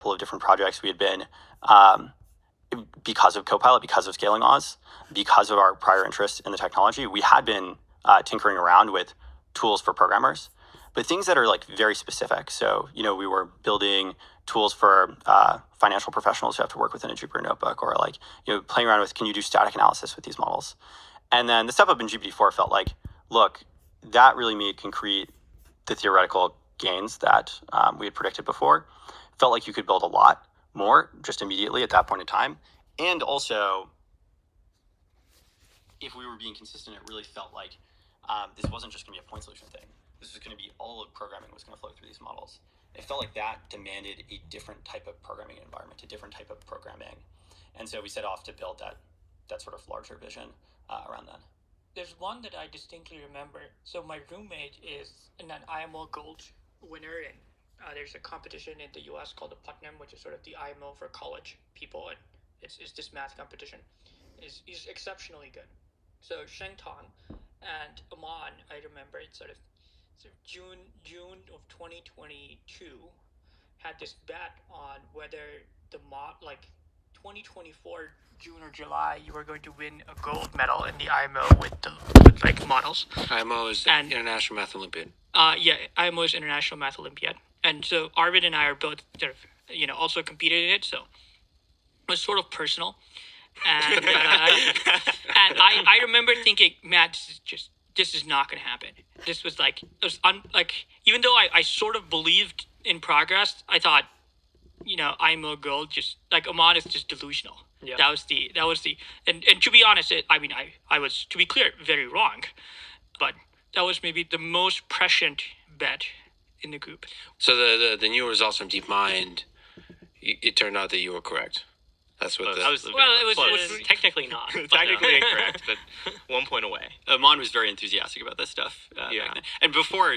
couple of different projects, we had been, because of Copilot, because of scaling laws, because of our prior interest in the technology, we had been tinkering around with tools for programmers, but things that are like very specific. So, we were building tools for financial professionals who have to work within a Jupyter notebook, or like, playing around with, can you do static analysis with these models? And then the step up in GPT-4 felt like, look, that really made concrete the theoretical gains that we had predicted before. Felt like you could build a lot more just immediately at that point in time. And also, if we were being consistent, it really felt like this wasn't just going to be a point solution thing. This was going to be all of programming was going to flow through these models. It felt like that demanded a different type of programming environment, a different type of programming. And so we set off to build that sort of larger vision around that. There's one that I distinctly remember. So my roommate is an IMO Gold winner, and there's a competition in the US called the Putnam, which is sort of the IMO for college people, and it's this math competition. He's exceptionally good. So Sheng Tong and Aman, I remember it's sort of June of 2022 had this bet on whether the 2024 June or July you were going to win a gold medal in the IMO with like models. IMO is International Math Olympiad. Yeah, IMO is International Math Olympiad, and so Arvid and I are both sort of also competed in it, so it was sort of personal. And I remember thinking, Matt, this is not going to happen. This was like, even though I sort of believed in progress, I thought, IMO gold, just like Aman is just delusional. Yeah. That was the, and to be honest, I was, to be clear, very wrong, but that was maybe the most prescient bet in the group. So the new results from DeepMind, it turned out that you were correct. That's what it was technically not. Technically incorrect, but 1 point away. Aman was very enthusiastic about this stuff. Yeah. And before,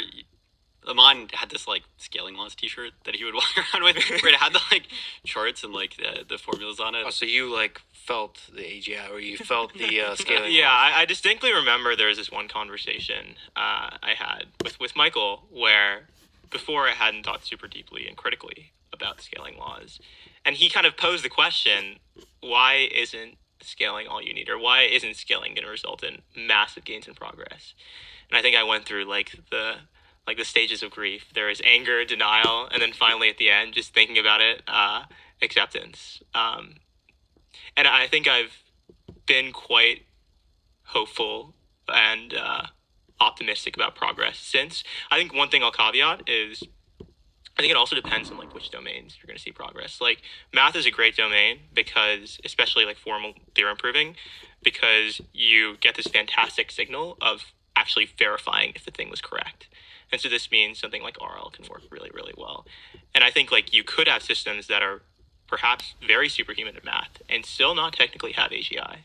Aman had this like scaling laws t-shirt that he would walk around with, where it had the like charts and like the formulas on it. Oh, so you like felt the AGI, or you felt the scaling Yeah, I distinctly remember there was this one conversation I had with Michael where before I hadn't thought super deeply and critically about scaling laws. And he kind of posed the question, why isn't scaling all you need? Or why isn't scaling going to result in massive gains in progress? And I think I went through the stages of grief. There is anger, denial, and then finally at the end, just thinking about it, acceptance. And I think I've been quite hopeful and optimistic about progress since. I think one thing I'll caveat is I think it also depends on which domains you're going to see progress. Like math is a great domain because, especially formal theorem proving, because you get this fantastic signal of actually verifying if the thing was correct. And so this means something like RL can work really, really well. And I think you could have systems that are perhaps very superhuman at math and still not technically have AGI.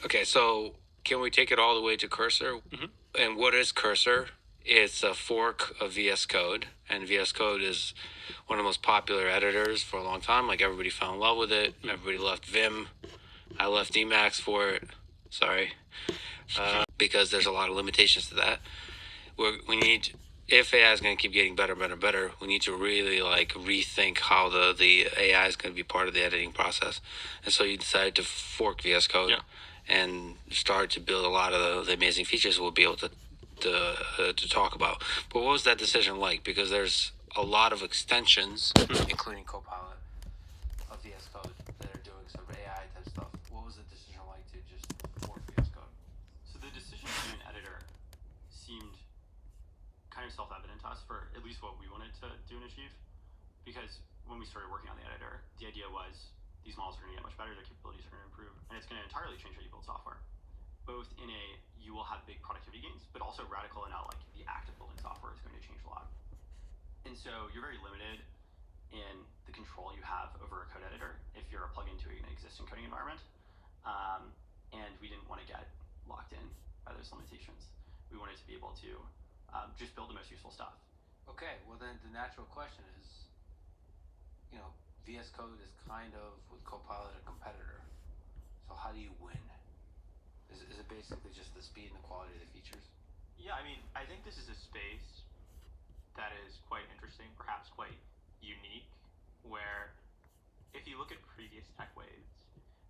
Okay, so can we take it all the way to Cursor? Mm-hmm. And what is Cursor? It's a fork of VS Code, and VS Code is one of the most popular editors for a long time. Everybody fell in love with it. Everybody left Vim. I left Emacs for it. Sorry. Because there's a lot of limitations to that. We need, if AI is going to keep getting better, we need to really rethink how the AI is going to be part of the editing process. And so you decided to fork VS Code and start to build a lot of the amazing features we'll be able to talk about. But what was that decision like? Because there's a lot of extensions, including Copilot, of VS Code that are doing some AI type stuff. What was the decision like to just fork VS Code? So the decision to do an editor seemed kind of self-evident to us for at least what we wanted to do and achieve. Because when we started working on the editor, the idea was these models are going to get much better, their capabilities are going to improve, and it's going to entirely change how you build software. Both in you will have big productivity gains, but also radical in how the act of building software is going to change a lot. And so you're very limited in the control you have over a code editor if you're a plugin to an existing coding environment. And we didn't want to get locked in by those limitations. We wanted to be able to just build the most useful stuff. Okay, well then the natural question is, VS Code is kind of, with Copilot, a competitor. So how do you win? Is it basically just the speed and the quality of the features? Yeah, I think this is a space that is quite interesting, perhaps quite unique, where previous tech waves.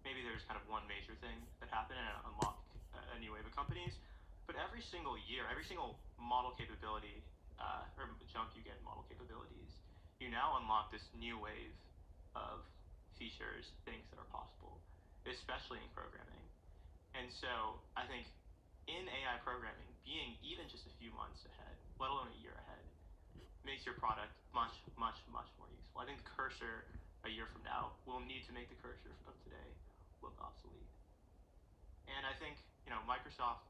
Maybe there's kind of one major thing that happened and unlock a new wave of companies, but every single year, every single model capability or jump you get in model capabilities, you now unlock this new wave of features, things that are possible, especially in programming. And so I think in AI programming, being even just a few months ahead, let alone a year ahead, makes your product much, much, much more useful. I think the cursor a year from now will need to make the cursor of today look obsolete. And I think, Microsoft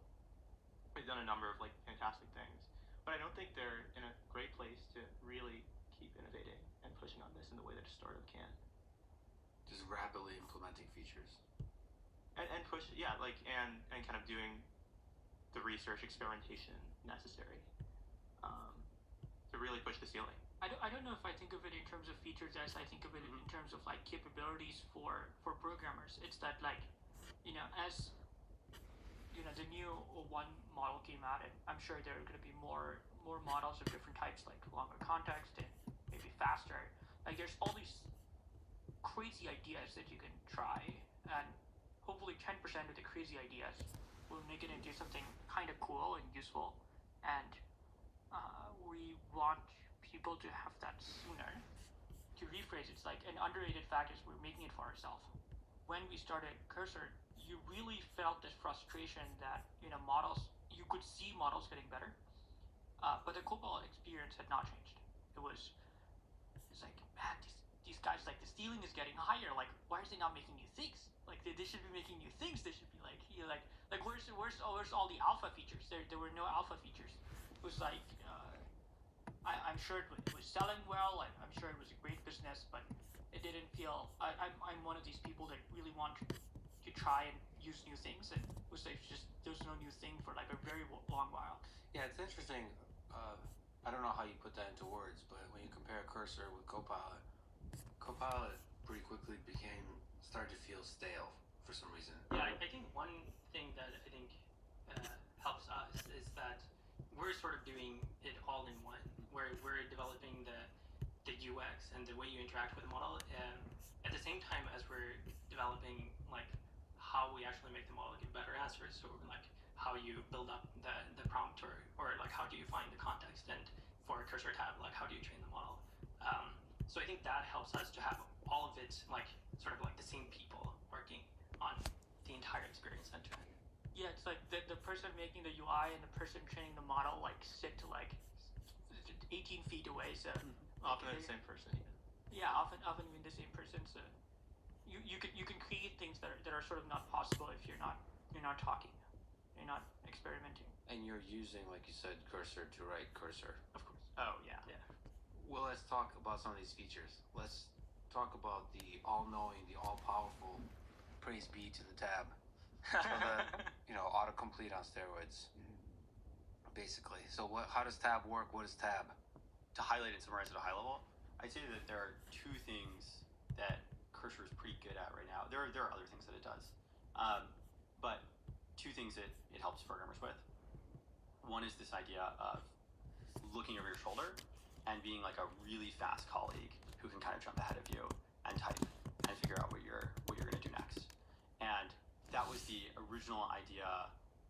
has done a number of fantastic things, but I don't think they're in a great place to really keep innovating and pushing on this in the way that a startup can. Just rapidly implementing features. And push, and kind of doing the research experimentation necessary to really push the ceiling. I don't know if I think of it in terms of features as I think of it in terms of capabilities for programmers. It's that as the new one model came out, and I'm sure there are going to be more models of different types, like longer context and maybe faster. There's all these crazy ideas that you can try, and hopefully 10% of the crazy ideas will make it into something kind of cool and useful, and we want people to have that sooner. To rephrase, it's like an underrated fact is we're making it for ourselves. When we started Cursor, you really felt this frustration that models, you could see models getting better, but the Copilot experience had not changed. It's like, man, these guys, the ceiling is getting higher. Why is it not making new things? They should be making new things. They should be where's all the alpha features? There were no alpha features. It was I'm sure it was selling well. I'm sure it was a great business, but it didn't feel. I'm one of these people that really want to try and use new things, and was just there's no new thing for a very long while. Yeah, it's interesting. I don't know how you put that into words, but when you compare Cursor with Copilot, Copilot pretty quickly started to feel stale for some reason. Yeah, I think one thing that I think helps us is that we're sort of doing it all in one, where we're developing the UX and the way you interact with the model, at the same time as we're developing how we actually make the model give better answers. So how you build up the prompt or how do you find the context, and for a Cursor tab, how do you train the model. So I think that helps us to have all of it sort of the same people working on the entire experience end to end. Yeah, it's the person making the UI and the person training the model sit 18 feet away. So often the same person. Yeah, often even the same person. So you can create things that are sort of not possible if you're not talking, you're not experimenting. And you're using, like you said, Cursor to write Cursor. Of course. Oh yeah. Well, let's talk about some of these features. Let's talk about the all-knowing, the all-powerful praise be to the tab. So the autocomplete on steroids, basically. So how does tab work? What is tab? To highlight and summarize at a high level, I'd say that there are two things that Cursor is pretty good at right now. There are other things that it does, but two things that it helps programmers with. One is this idea of looking over your shoulder and being a really fast colleague who can kind of jump ahead of you and type and figure out what you're going to do next. And that was the original idea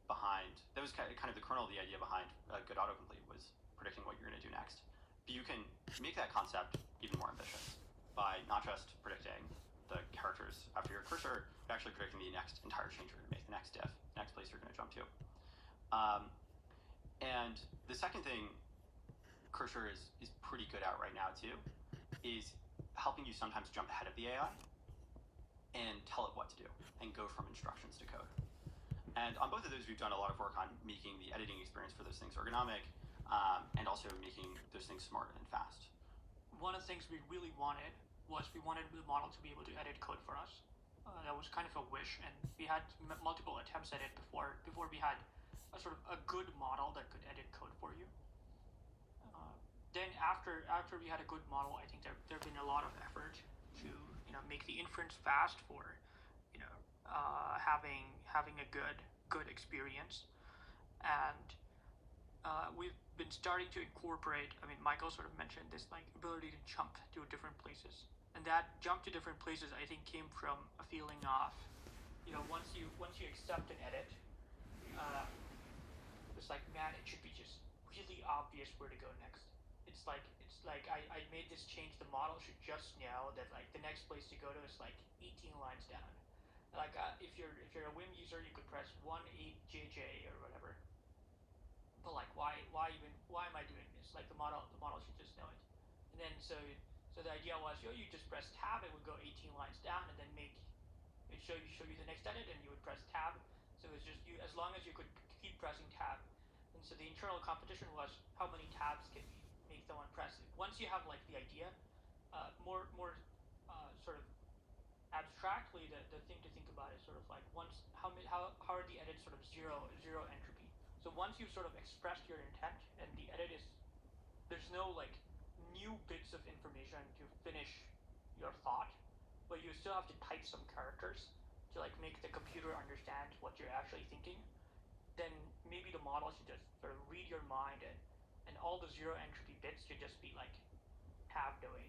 behind. That was kind of the kernel of the idea behind good autocomplete, was predicting what you're going to do next. But you can make that concept even more ambitious by not just predicting the characters after your cursor, but actually predicting the next entire change you're going to make, the next diff, next place you're going to jump to. And the second thing Cursor is pretty good at right now too, is helping you sometimes jump ahead of the AI and tell it what to do and go from instructions to code. And on both of those, we've done a lot of work on making the editing experience for those things ergonomic, and also making those things smart and fast. One of the things we really wanted was we wanted the model to be able to edit code for us. That was kind of a wish, and we had multiple attempts at it before we had a sort of a good model that could edit code for you. Then after we had a good model, I think there have been a lot of effort to make the inference fast for having a good experience, and we've been starting to incorporate. I mean, Michael sort of mentioned this ability to jump to different places. and that jump to different places I think came from a feeling of, once you accept an edit, it's like, man, it should be just really obvious where to go next. It's like I made this change. The model should just know that like the next place to go to is like 18 lines down. Like if you're a Vim user, you could press 18JJ or whatever. But like why am I doing this? Like the model should just know it. And then so the idea was, you just press tab, it would go 18 lines down, and then it show you the next edit, and you would press tab. So it's just you, as long as you could keep pressing tab. And so the internal competition was how many tabs can we make someone press it. Once you have like the idea, more sort of abstractly, the thing to think about is sort of like how are the edits sort of zero entropy. So once you've sort of expressed your intent and the edit is, there's no like new bits of information to finish your thought, but you still have to type some characters to like make the computer understand what you're actually thinking, then maybe the model should just sort of read your mind, and all the zero entropy bits should just be like tabbed away.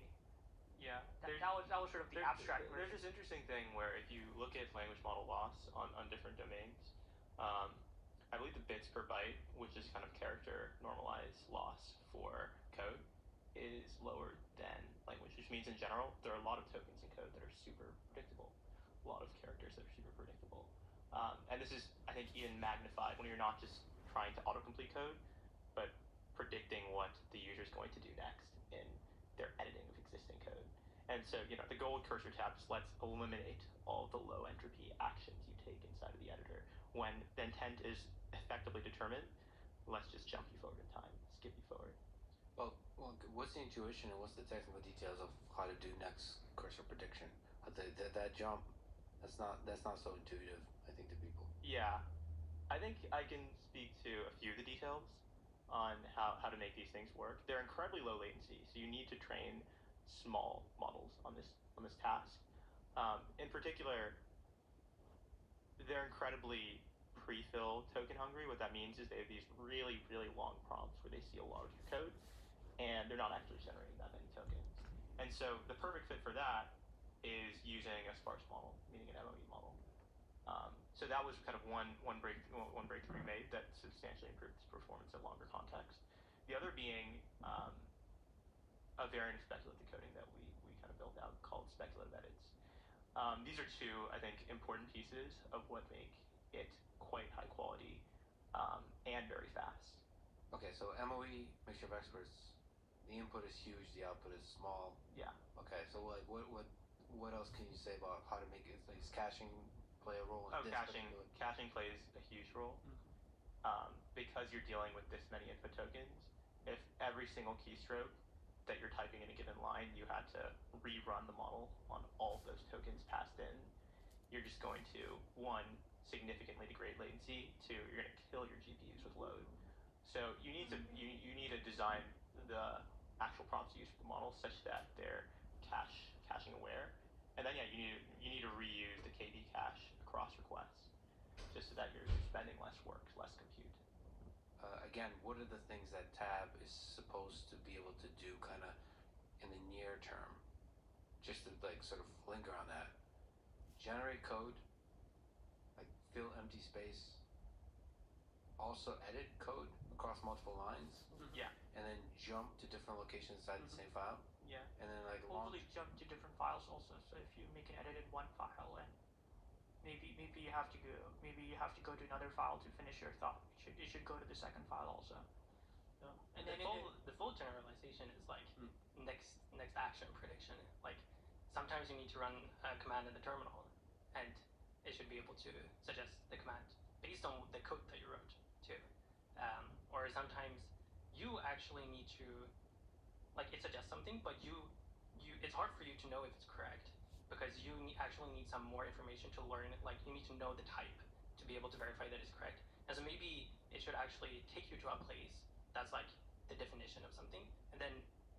Yeah, that was sort of the abstract version. There's this interesting thing where if you look at language model loss on different domains, I believe the bits per byte, which is kind of character normalized loss for code, is lower than language, which means in general there are a lot of tokens in code that are super predictable, a lot of characters that are super predictable, and this is, I think, even magnified when you're not just trying to autocomplete code, but predicting what the user is going to do next in their editing of existing code. And so, the goal with cursor tab is let's eliminate all the low entropy actions you take inside of the editor. When the intent is effectively determined, let's just jump you forward in time, skip you forward. Well, what's the intuition and what's the technical details of how to do next cursor prediction? That jump, that's not so intuitive, I think, to people. Yeah, I think I can speak to a few of the details on how to make these things work. They're incredibly low latency, so you need to train small models on this task. In particular, they're incredibly pre-fill token hungry. What that means is they have these really, really long prompts where they see a lot of your code, and they're not actually generating that many tokens. And so the perfect fit for that is using a sparse model, meaning an MOE model. So that was kind of one breakthrough we made that substantially improved its performance in longer context. The other being a variant of speculative decoding that we kind of built out called speculative edits. These are two, I think, important pieces of what make it quite high quality and very fast. Okay, so MOE, mixture of experts, the input is huge, the output is small. Yeah. Okay, so like what else can you say about how to make it? Like, does caching play a role in this? Caching plays a huge role. Because you're dealing with this many input tokens. If every single keystroke that you're typing in a given line, you had to rerun the model on all of those tokens passed in, you're just going to, one, significantly degrade latency, two, you're going to kill your GPUs with load. So you need to design the actual prompts used for the model such that they're caching aware, and then you need to reuse the KB cache across requests, just so that you're spending less work, less compute. Again, what are the things that Tab is supposed to be able to do kind of in the near term? Just to like sort of linger on that. Generate code, like fill empty space, also edit code across multiple lines, Yeah. and then jump to different locations inside the same file. Yeah. And then like Hopefully jump to different files also. So if you make an edit in one file, and maybe you have to go to another file to finish your thought. It should go to the second file also. So, And the full generalization is like next action prediction. Like sometimes you need to run a command in the terminal, and it should be able to suggest the command based on the code that you wrote too. Or sometimes you actually need to, like, it suggests something, but it's hard for you to know if it's correct because you actually need some more information to learn. Like you need to know the type to be able to verify that it's correct. And so maybe it should actually take you to a place that's like the definition of something, and then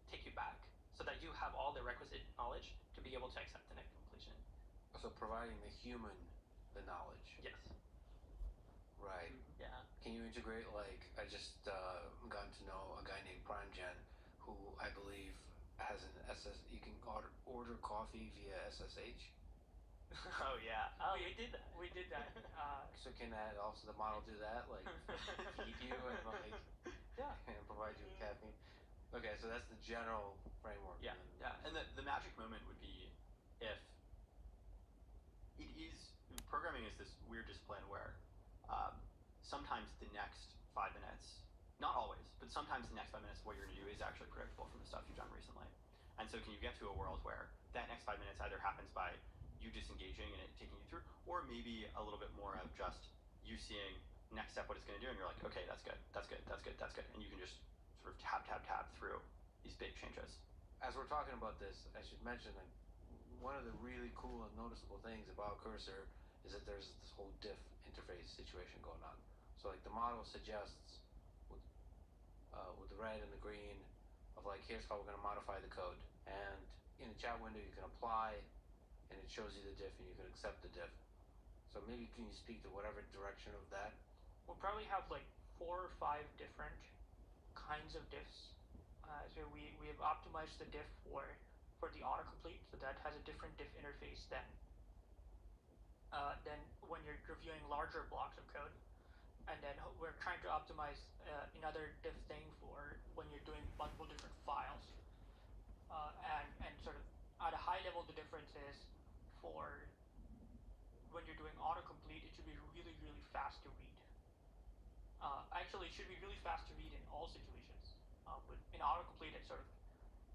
take you back so that you have all the requisite knowledge to be able to accept the next completion. so providing the human the knowledge. Yes. Right. Yeah. Can you integrate, like, I just gotten to know a guy named PrimeGen who I believe has an you can order coffee via SSH? Oh yeah. we did that. We did that. So can that also the model do that, like feed you and like Yeah. and provide you with caffeine? Okay, so that's the general framework. Yeah, yeah. And the magic moment would be if it is programming is this weird discipline where sometimes the next 5 minutes, not always, but sometimes the next 5 minutes of what you're going to do is actually predictable from the stuff you've done recently. And so can you get to a world where that next 5 minutes either happens by you disengaging and it taking you through, or maybe a little bit more of just you seeing next step what it's going to do, and you're like, okay, that's good, that's good, that's good, that's good, and you can just sort of tab through these big changes. As we're talking about this, I should mention that one of the really cool and noticeable things about Cursor is that there's this whole diff interface situation going on. So like the model suggests with the red and the green of like, here's how we're going to modify the code, and in the chat window you can apply and it shows you the diff and you can accept the diff. So maybe can you speak to whatever direction of that? We'll probably have like 4 or 5 different kinds of diffs. So we have optimized the diff for the autocomplete, so that has a different diff interface than when you're reviewing larger blocks of code. And then we're trying to optimize another diff thing for when you're doing multiple different files. And sort of at a high level, the difference is for when you're doing autocomplete, it should be really, really fast to read. Actually, it should be really fast to read in all situations. But in autocomplete, it's sort of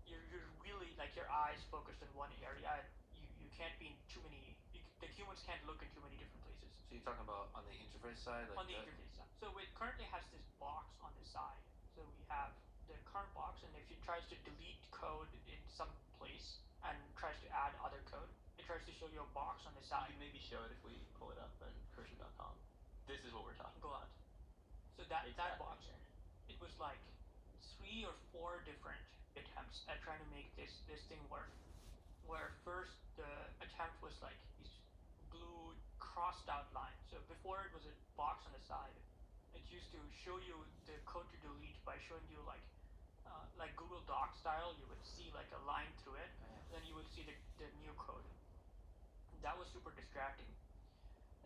you're really like your eyes focused in one area. You can't be in too many. The humans can't look in too many different places. So you're talking about on the interface side, like On the interface side. So it currently has this box on the side. So we have the current box, and if it tries to delete code in some place and tries to add other code, it tries to show you a box on the You side. can maybe show it if we pull it up on cursor.com. This is what we're talking Go about. on. So that Exactly. box, it was like 3 or 4 different attempts at trying to make this thing work. Where first the attempt was like these blue crossed out lines. So before it was a box on the side, it used to show you the code to delete by showing you like Google Docs style. You would see like a line through it, then you would see the new code. That was super distracting.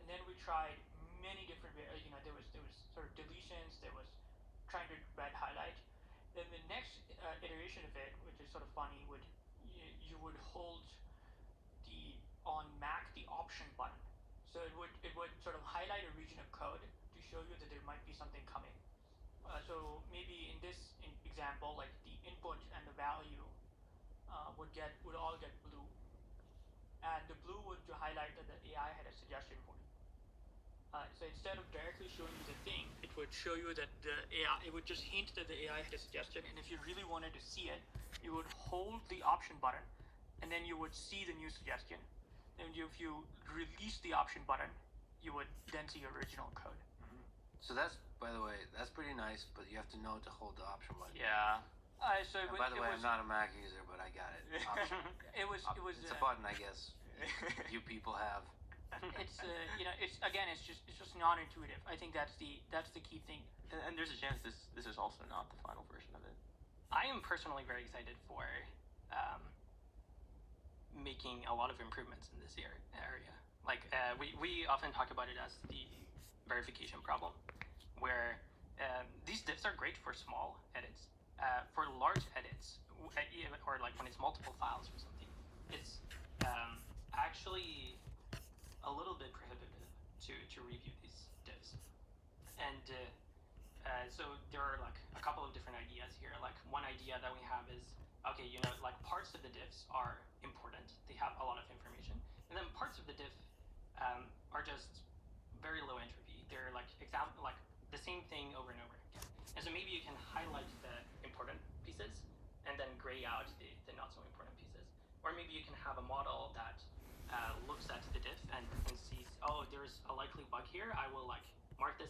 And then we tried many different, there was sort of deletions, there was trying to red highlight. Then the next iteration of it, which is sort of funny, you would hold on Mac the option button. So it would sort of highlight a region of code to show you that there might be something coming. So maybe in this example, like the input and the value would all get blue, and the blue would highlight that the AI had a suggestion for you. So instead of directly showing you the thing, it would show you that the AI. It would just hint that the AI had a suggestion, and if you really wanted to see it, you would hold the option button, and then you would see the new suggestion. And if you release the option button, you would then see your original code. So that's, by the way, that's pretty nice, but you have to know to hold the option button. Yeah. So And by the way, I'm not a Mac user, but I got it. Option. It was. It's a button, I guess. You people have. It's it's just non-intuitive. I think that's the key thing. And there's a chance this is also not the final version of it. I am personally very excited for making a lot of improvements in this area. Like we often talk about it as the verification problem, where these diffs are great for small edits. For large edits, or like when it's multiple files or something, it's actually a little bit prohibitive to review these diffs. And so there are like a couple of different ideas here. Like one idea that we have is, okay, like parts of the diffs are important. They have a lot of information. And then parts of the diff are just very low entropy. They're like like the same thing over and over again. And so maybe you can highlight the important pieces and then gray out the not so important pieces. Or maybe you can have a model that looks at the diff and sees, oh, there's a likely bug here. I will like mark this